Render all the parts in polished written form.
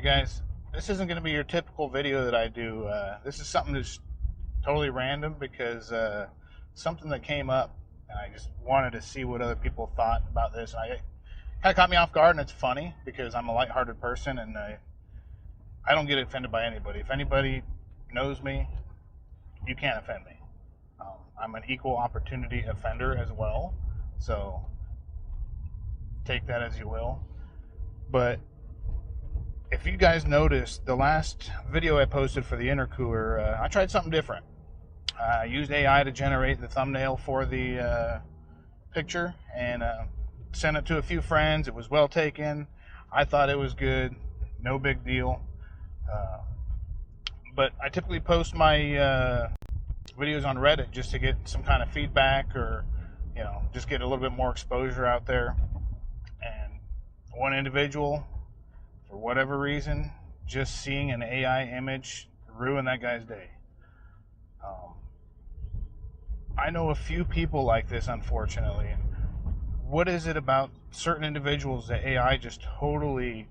Alright guys, this isn't going to be your typical video that I do. This is something that's totally random because something that came up and I just wanted to see what other people thought about this. And it kind of caught me off guard, and it's funny because I'm a lighthearted person and I don't get offended by anybody. If anybody knows me, you can't offend me. I'm an equal opportunity offender as well, so take that as you will. But if you guys noticed, the last video I posted for the Intercooler, I tried something different. I used AI to generate the thumbnail for the picture and sent it to a few friends. It was well taken. I thought it was good. No big deal. But I typically post my videos on Reddit just to get some kind of feedback, or just get a little bit more exposure out there. And one individual, for whatever reason, just seeing an AI image ruined that guy's day. I know a few people like this, unfortunately. And what is it about certain individuals that AI just totally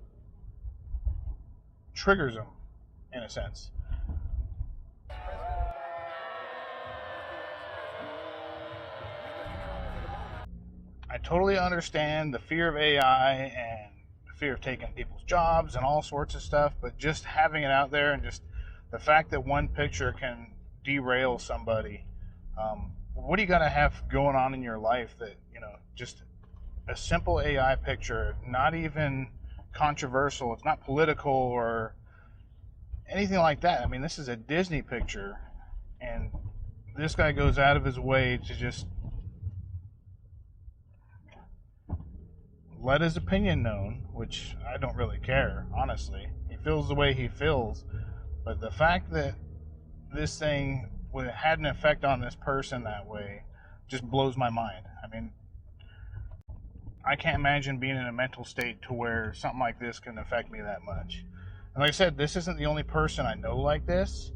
triggers them, in a sense? I totally understand the fear of AI and the fear of taking people's jobs and all sorts of stuff, but just having it out there and just the fact that one picture can derail somebody. What do you got to have going on in your life that, just a simple AI picture, not even controversial, it's not political or anything like that. I mean, this is a Disney picture, and this guy goes out of his way to just let his opinion known, which I don't really care, honestly. He feels the way he feels, but the fact that this thing had an effect on this person that way just blows my mind. I mean, I can't imagine being in a mental state to where something like this can affect me that much. And like I said, this isn't the only person I know like this.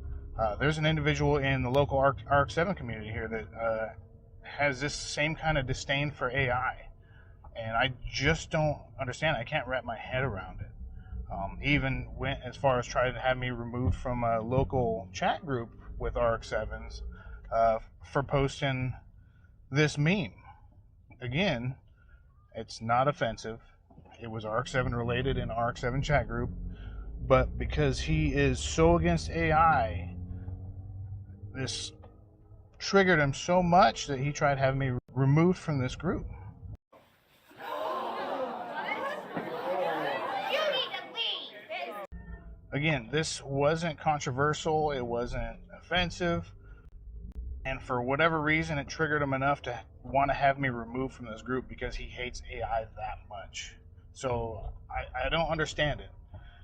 There's an individual in the local RX-7 community here that has this same kind of disdain for AI. And I just don't understand. I can't wrap my head around it. He even went as far as trying to have me removed from a local chat group with RX-7s for posting this meme. Again, it's not offensive. It was RX-7 related in RX-7 chat group. But because he is so against AI, this triggered him so much that he tried having me removed from this group. Again, this wasn't controversial, it wasn't offensive, and for whatever reason it triggered him enough to want to have me removed from this group because he hates AI that much. So I don't understand it.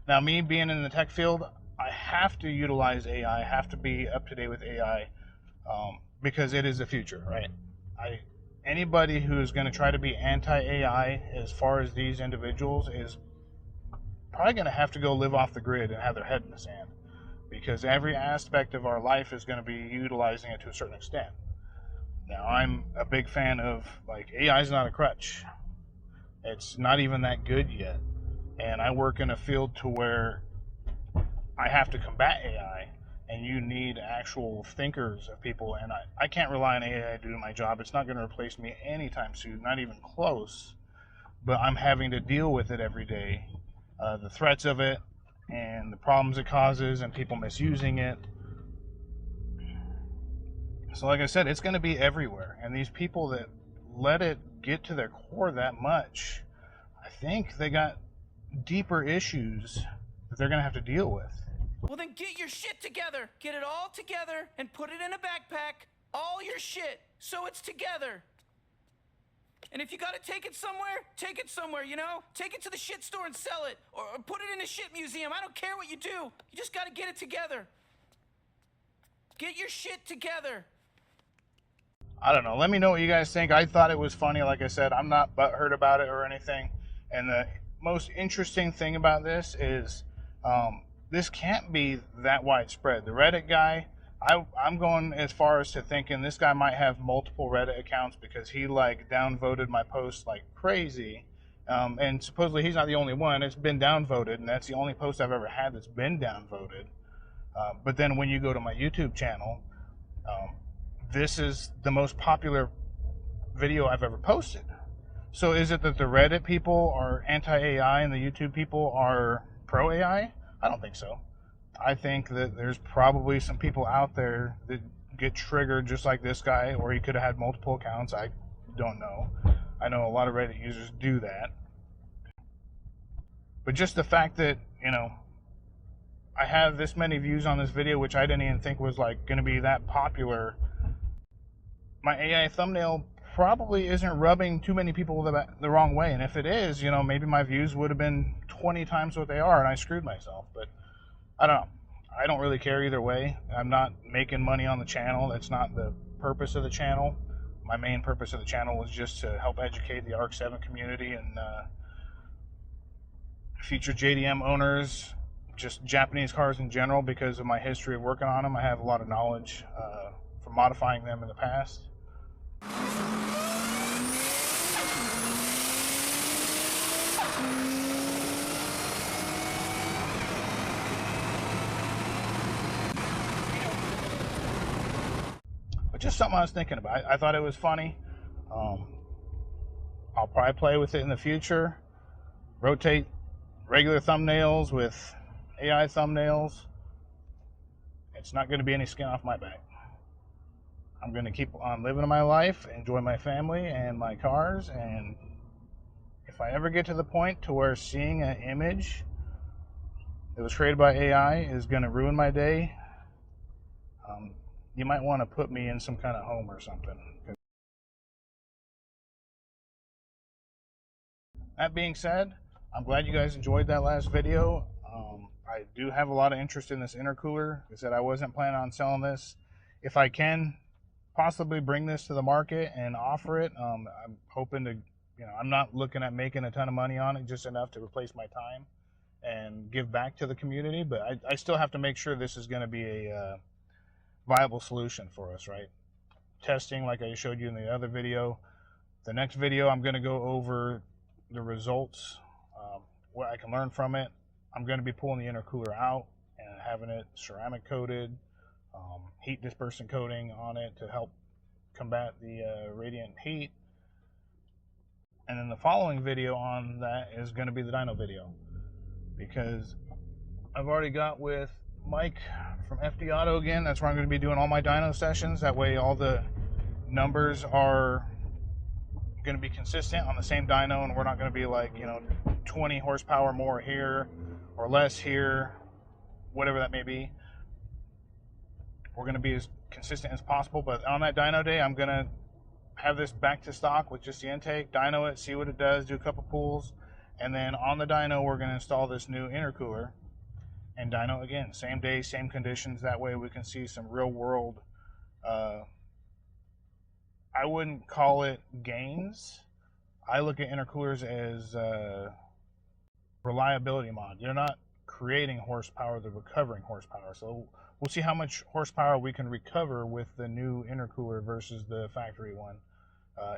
Now, me being in the tech field, I have to utilize AI, I have to be up to date with AI, because it is the future, right? Anybody who's going to try to be anti-AI as far as these individuals is probably going to have to go live off the grid and have their head in the sand, because every aspect of our life is going to be utilizing it to a certain extent. Now, I'm a big fan of, AI is not a crutch. It's not even that good yet. And I work in a field to where I have to combat AI, and you need actual thinkers of people, and I can't rely on AI to do my job. It's not going to replace me anytime soon, not even close, but I'm having to deal with it every day. The threats of it and the problems it causes and people misusing it. So like I said, it's going to be everywhere. And these people that let it get to their core that much, I think they got deeper issues that they're going to have to deal with. Well, then get your shit together. Get it all together and put it in a backpack. All your shit, so it's together. And if you gotta take it somewhere, take it to the shit store and sell it, or put it in a shit museum. I don't care what you do. You just gotta get it together. Get your shit together. I don't know. Let me know what you guys think. I thought it was funny. Like I said, I'm not butthurt about it or anything. And the most interesting thing about this is this can't be that widespread. The Reddit guy, I'm going as far as to thinking this guy might have multiple Reddit accounts because he downvoted my post like crazy, And supposedly he's not the only one. It's been downvoted, and that's the only post I've ever had that's been downvoted. But then when you go to my YouTube channel, this is the most popular video I've ever posted. So is it that the Reddit people are anti-AI and the YouTube people are pro-AI? I don't think so. I think that there's probably some people out there that get triggered just like this guy, or he could have had multiple accounts. I don't know. I know a lot of Reddit users do that. But just the fact that, you know, I have this many views on this video, which I didn't even think was like going to be that popular. My AI thumbnail probably isn't rubbing too many people the wrong way. And if it is, you know, maybe my views would have been 20 times what they are and I screwed myself. But I don't know. I don't really care either way. I'm not making money on the channel. That's not the purpose of the channel. My main purpose of the channel was just to help educate the ARC 7 community and feature JDM owners, just Japanese cars in general, because of my history of working on them. I have a lot of knowledge from modifying them in the past. But just something I was thinking about. I thought it was funny. I'll probably play with it in the future. Rotate regular thumbnails with AI thumbnails. It's not going to be any skin off my back. I'm going to keep on living my life, enjoy my family and my cars, and if I ever get to the point to where seeing an image that was created by AI is going to ruin my day, you might want to put me in some kind of home or something. That being said, I'm glad you guys enjoyed that last video. I do have a lot of interest in this intercooler. Like I said, I wasn't planning on selling this. If I can possibly bring this to the market and offer it, I'm hoping to, you know, I'm not looking at making a ton of money on it, just enough to replace my time and give back to the community. But I still have to make sure this is going to be a viable solution for us, right? Testing, like I showed you in the other video. The next video, I'm going to go over the results, what I can learn from it. I'm going to be pulling the intercooler out and having it ceramic coated, heat dispersant coating on it to help combat the radiant heat. And then the following video on that is going to be the dyno video, because I've already got with Mike from FD Auto again. That's where I'm going to be doing all my dyno sessions. That way all the numbers are going to be consistent on the same dyno, and we're not going to be like, you know, 20 horsepower more here or less here, whatever that may be. We're going to be as consistent as possible. But on that dyno day, I'm going to have this back to stock with just the intake, dyno it, see what it does, do a couple pulls, and then on the dyno we're going to install this new intercooler and dyno again, same day, same conditions. That way we can see some real world, I wouldn't call it gains. I look at intercoolers as reliability mod. You're not creating horsepower, they're recovering horsepower. So we'll see how much horsepower we can recover with the new intercooler versus the factory one,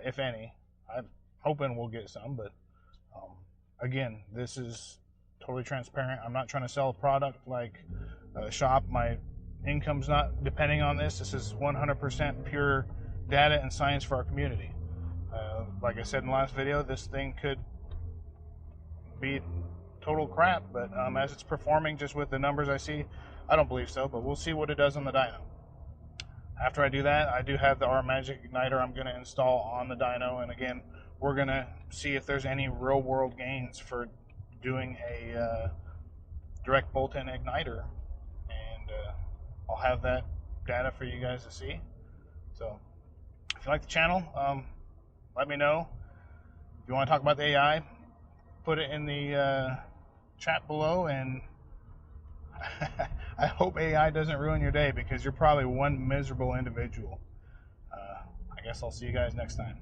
if any. I'm hoping we'll get some, but again, this is totally transparent. I'm not trying to sell a product like a shop. My income's not depending on this. This is 100% pure data and science for our community. Like I said in the last video, this thing could be total crap, but as it's performing just with the numbers I see, I don't believe so, but we'll see what it does on the dyno. After I do that, I do have the R Magic igniter I'm going to install on the dyno, and again, we're going to see if there's any real world gains for doing a direct bolt-in igniter, and I'll have that data for you guys to see. So if you like the channel, let me know. If you want to talk about the AI, put it in the chat below, and I hope AI doesn't ruin your day, because you're probably one miserable individual. I guess I'll see you guys next time.